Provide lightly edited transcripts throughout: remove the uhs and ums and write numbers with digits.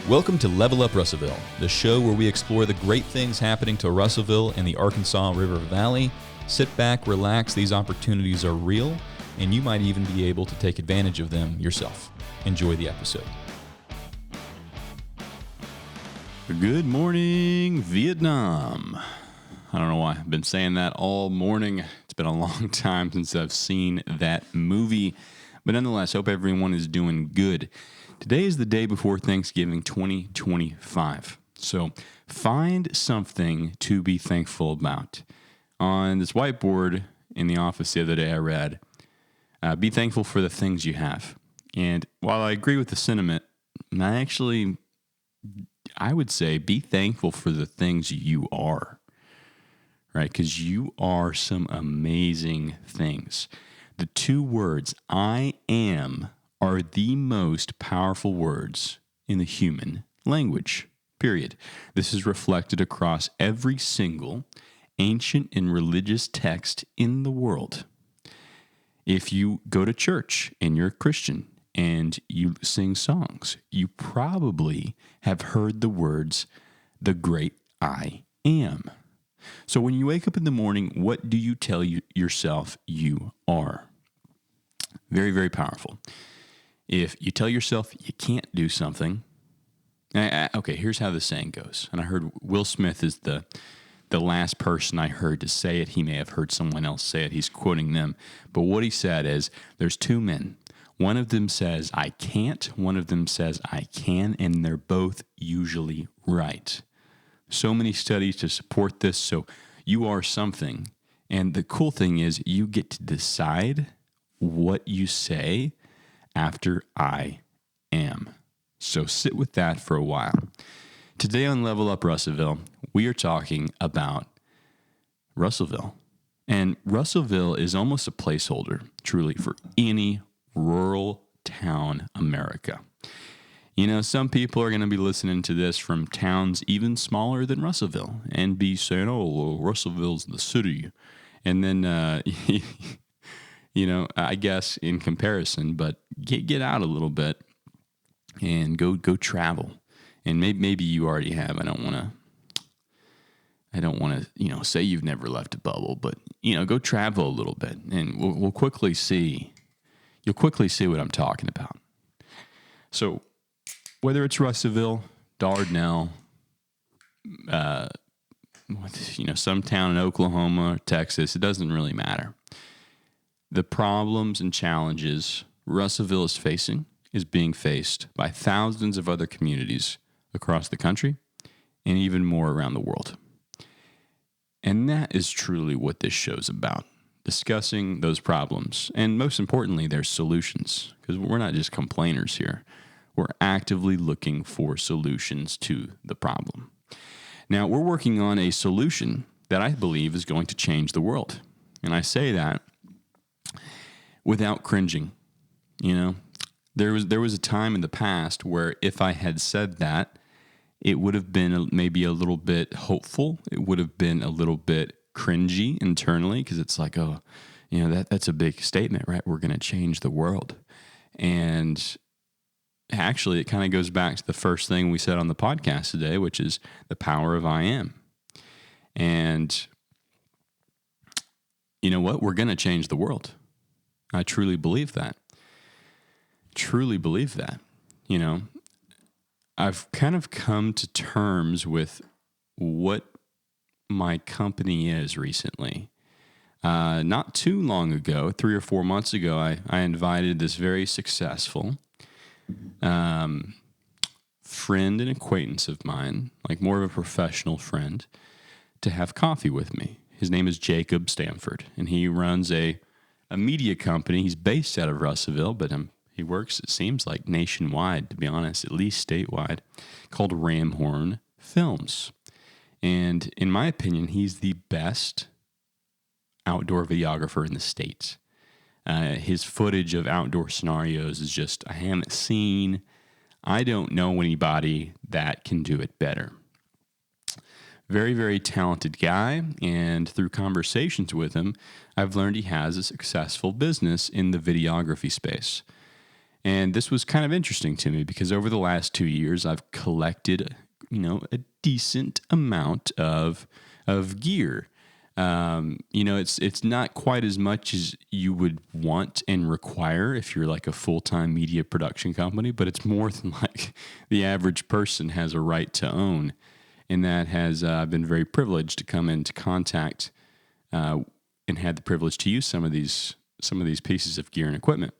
Welcome to Level Up Russellville, the show where we explore the great things happening to Russellville and the Arkansas River Valley. Sit back, relax, these opportunities are real, and you might even be able to take advantage of them yourself. Enjoy the episode. Good morning, Vietnam. I don't know why I've been saying that all morning. It's been a long time since I've seen that movie, but nonetheless, hope everyone is doing good. Today is the day before Thanksgiving 2025, so find something to be thankful about. On this whiteboard in the office the other day, I read, be thankful for the things you have. And while I agree with the sentiment, I would say be thankful for the things you are, right? Because you are some amazing things. The two words, I am, are the most powerful words in the human language, period. This is reflected across every single ancient and religious text in the world. If you go to church and you're a Christian and you sing songs, you probably have heard the words, the great I am. So when you wake up in the morning, what do you tell yourself you are? Very, very powerful. If you tell yourself you can't do something, okay, here's how the saying goes. And I heard Will Smith is the last person I heard to say it. He may have heard someone else say it. He's quoting them. But what he said is, there's two men. One of them says, I can't. One of them says, I can. And they're both usually right. So many studies to support this. So you are something. And the cool thing is you get to decide what you say after I am. So sit with that for a while. Today on Level Up Russellville, we are talking about Russellville. And Russellville is almost a placeholder, truly, for any rural town America. You know, some people are going to be listening to this from towns even smaller than Russellville and be saying, oh, well, Russellville's the city. And then, you know, I guess in comparison, but get out a little bit and go travel. And maybe you already have. I don't want to, you know, say you've never left a bubble, but you know, go travel a little bit, and we'll quickly see. You'll quickly see what I'm talking about. So, whether it's Russellville, Dardanelle, you know, some town in Oklahoma, or Texas, it doesn't really matter. The problems and challenges Russellville is facing is being faced by thousands of other communities across the country and even more around the world. And that is truly what this show's about, discussing those problems and, most importantly, their solutions, because we're not just complainers here. We're actively looking for solutions to the problem. Now, we're working on a solution that I believe is going to change the world. And I say that without cringing. You know, there was a time in the past where if I had said that, it would have been maybe a little bit hopeful. It would have been a little bit cringy internally, because it's like, oh, you know, that's a big statement, right? We're going to change the world. And actually, it kind of goes back to the first thing we said on the podcast today, which is the power of I am. And you know what? We're going to change the world. I truly believe that. Truly believe that. You know, I've kind of come to terms with what my company is recently. Not too long ago, 3 or 4 months ago, I invited this very successful friend and acquaintance of mine, like more of a professional friend, to have coffee with me. His name is Jacob Stanford, and he runs a media company. He's based out of Russellville, but he works, it seems like, nationwide, to be honest, at least statewide, called Ramhorn Films. And in my opinion, he's the best outdoor videographer in the state. His footage of outdoor scenarios is just, I haven't seen. I don't know anybody that can do it better. Very, very talented guy, and through conversations with him, I've learned he has a successful business in the videography space. And this was kind of interesting to me because over the last 2 years, I've collected, a decent amount of gear. It's not quite as much as you would want and require if you're like a full-time media production company, but it's more than like the average person has a right to own. And that has been very privileged to come into contact and had the privilege to use some of these pieces of gear and equipment.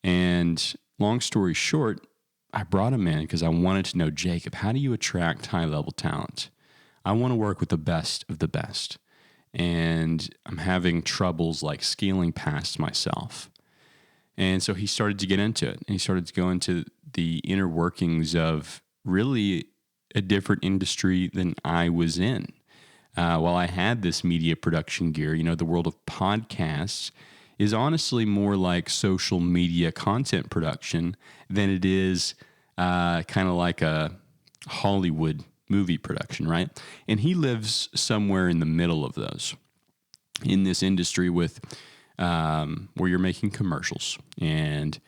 And long story short, I brought him in because I wanted to know, Jacob, how do you attract high-level talent? I want to work with the best of the best. And I'm having troubles like scaling past myself. And so he started to get into it. And he started to go into the inner workings of really a different industry than I was in. While I had this media production gear, the world of podcasts is honestly more like social media content production than it is kind of like a Hollywood movie production, right? And he lives somewhere in the middle of those in this industry with where you're making commercials and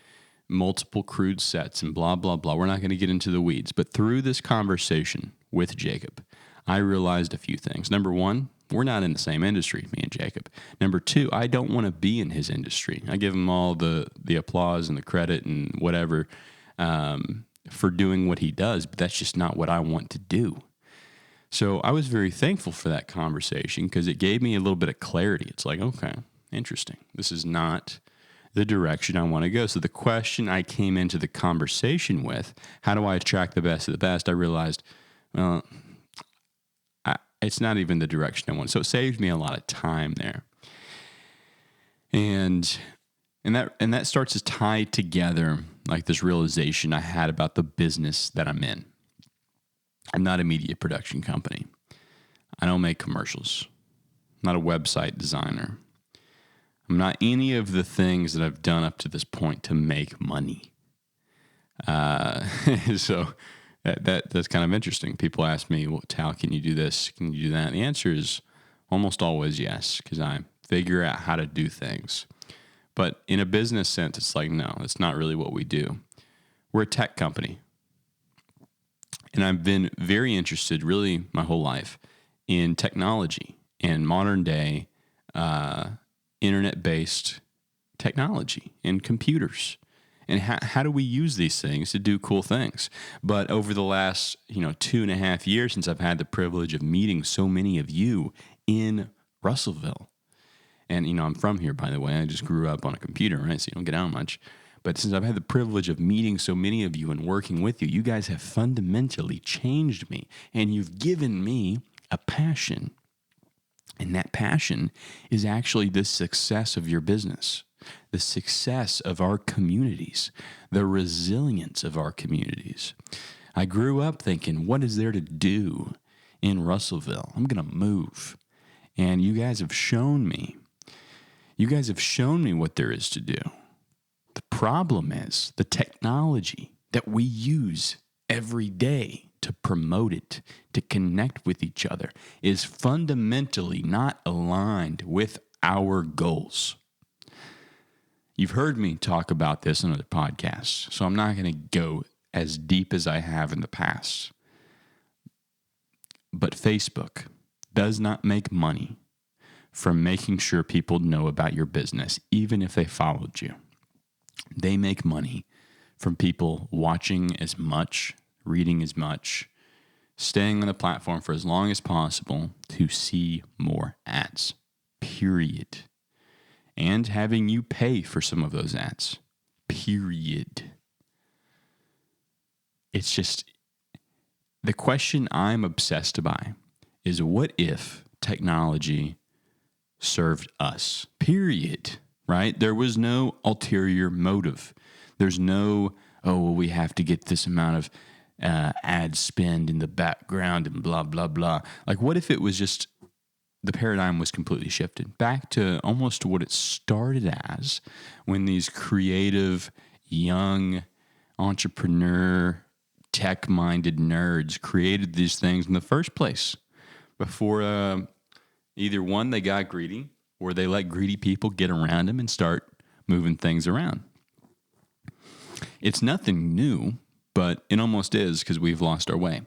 multiple crude sets and blah, blah, blah. We're not going to get into the weeds, but through this conversation with Jacob, I realized a few things. Number one, we're not in the same industry, me and Jacob. Number two, I don't want to be in his industry. I give him all the applause and the credit and whatever for doing what he does, but that's just not what I want to do. So I was very thankful for that conversation because it gave me a little bit of clarity. It's like, okay, interesting. This is not the direction I want to go. So the question I came into the conversation with, how do I attract the best of the best? I realized, well, it's not even the direction I want. So it saved me a lot of time there. And that starts to tie together like this realization I had about the business that I'm in. I'm not a media production company. I don't make commercials. I'm not a website designer. I'm not any of the things that I've done up to this point to make money. So that's kind of interesting. People ask me, well, Tal, can you do this? Can you do that? And the answer is almost always yes, because I figure out how to do things. But in a business sense, it's like, no, that's not really what we do. We're a tech company. And I've been very interested really my whole life in technology and modern day internet-based technology and computers. And how do we use these things to do cool things? But over the last 2.5 years since I've had the privilege of meeting so many of you in Russellville, and I'm from here, by the way. I just grew up on a computer, right? So you don't get out much. But since I've had the privilege of meeting so many of you and working with you, you guys have fundamentally changed me. And you've given me a passion. And that passion is actually the success of your business, the success of our communities, the resilience of our communities. I grew up thinking, what is there to do in Russellville? I'm going to move. And you guys have shown me. You guys have shown me what there is to do. The problem is the technology that we use every day to promote it, to connect with each other, is fundamentally not aligned with our goals. You've heard me talk about this on other podcasts, so I'm not going to go as deep as I have in the past. But Facebook does not make money from making sure people know about your business, even if they followed you. They make money from people watching as much, reading as much, staying on the platform for as long as possible to see more ads, period. And having you pay for some of those ads, period. It's just, the question I'm obsessed by is what if technology served us, period, right? There was no ulterior motive. There's no, we have to get this amount of ad spend in the background and blah, blah, blah. Like, what if it was just the paradigm was completely shifted back to almost what it started as when these creative, young, entrepreneur, tech-minded nerds created these things in the first place before either one, they got greedy, or they let greedy people get around them and start moving things around. It's nothing new, but it almost is because we've lost our way.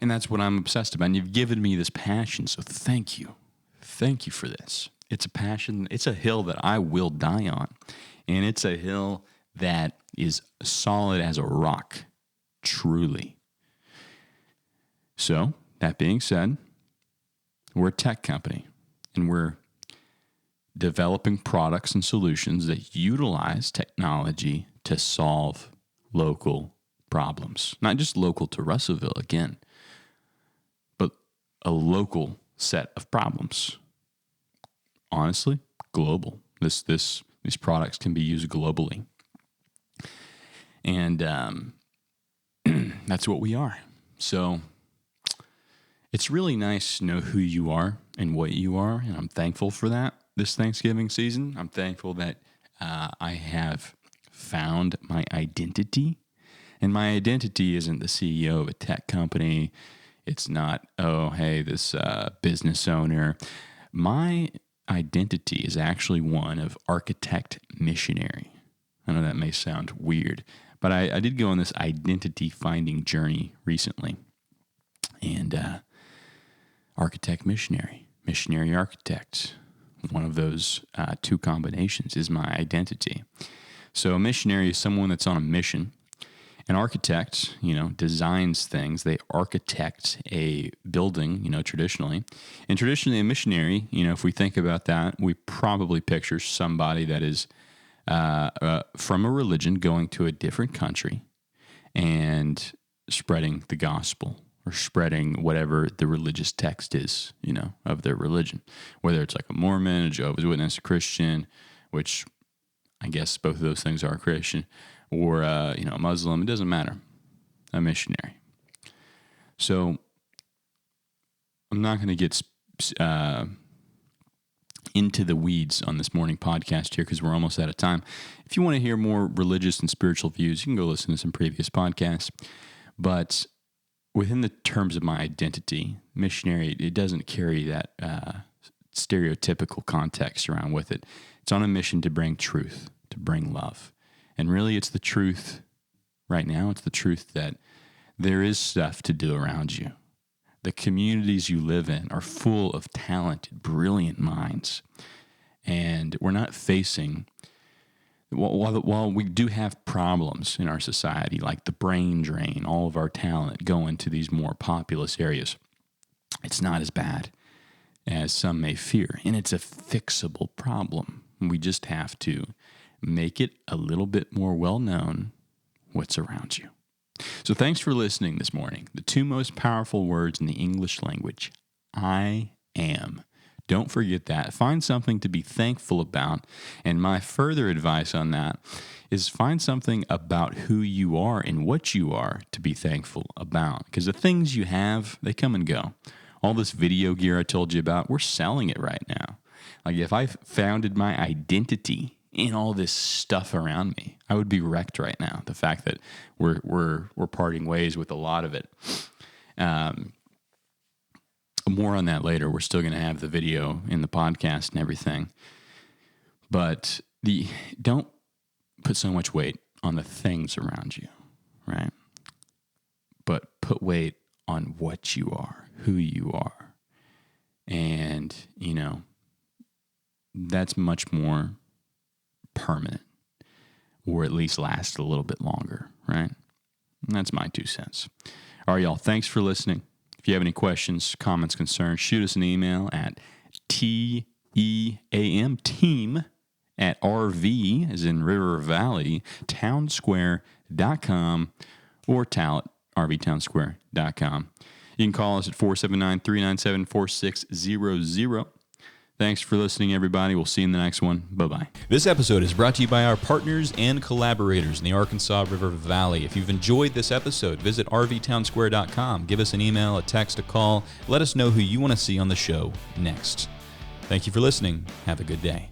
And that's what I'm obsessed about. And you've given me this passion, so thank you. Thank you for this. It's a passion. It's a hill that I will die on. And it's a hill that is solid as a rock, truly. So, that being said, we're a tech company, and we're developing products and solutions that utilize technology to solve local problems. Not just local to Russellville, again, but a local set of problems. Honestly, global. These products can be used globally. And that's what we are. So it's really nice to know who you are and what you are, and I'm thankful for that this Thanksgiving season. I'm thankful that I have found my identity. And my identity isn't the CEO of a tech company. It's not, this business owner. My identity is actually one of architect missionary. I know that may sound weird, but I did go on this identity finding journey recently. And architect missionary architect, one of those two combinations is my identity. So a missionary is someone that's on a mission. An architect, designs things. They architect a building, traditionally. And traditionally a missionary, if we think about that, we probably picture somebody that is from a religion going to a different country and spreading the gospel or spreading whatever the religious text is, of their religion. Whether it's like a Mormon, a Jehovah's Witness, a Christian, which I guess both of those things are Christian, or, a Muslim, it doesn't matter, a missionary. So I'm not going to get into the weeds on this morning podcast here because we're almost out of time. If you want to hear more religious and spiritual views, you can go listen to some previous podcasts. But within the terms of my identity, missionary, it doesn't carry that stereotypical context around with it. It's on a mission to bring truth, to bring love. And really, it's the truth right now. It's the truth that there is stuff to do around you. The communities you live in are full of talented, brilliant minds. And we're not facing, while we do have problems in our society, like the brain drain, all of our talent going to these more populous areas, it's not as bad as some may fear. And it's a fixable problem. We just have to make it a little bit more well-known what's around you. So thanks for listening this morning. The two most powerful words in the English language, I am. Don't forget that. Find something to be thankful about. And my further advice on that is find something about who you are and what you are to be thankful about. Because the things you have, they come and go. All this video gear I told you about, we're selling it right now. Like if I founded my identity in all this stuff around me, I would be wrecked right now. The fact that we're parting ways with a lot of it. More on that later. We're still going to have the video in the podcast and everything. But don't put so much weight on the things around you, right? But put weight on what you are, who you are. And, that's much more permanent, or at least last a little bit longer, right? And that's my 2 cents. All right, y'all, thanks for listening. If you have any questions, comments, concerns, shoot us an email at team at RV, as in River Valley, townsquare.com, or Tal at rvtownsquare.com. You can call us at 479-397-4600. Thanks for listening, everybody. We'll see you in the next one. Bye-bye. This episode is brought to you by our partners and collaborators in the Arkansas River Valley. If you've enjoyed this episode, visit rvtownsquare.com. Give us an email, a text, a call. Let us know who you want to see on the show next. Thank you for listening. Have a good day.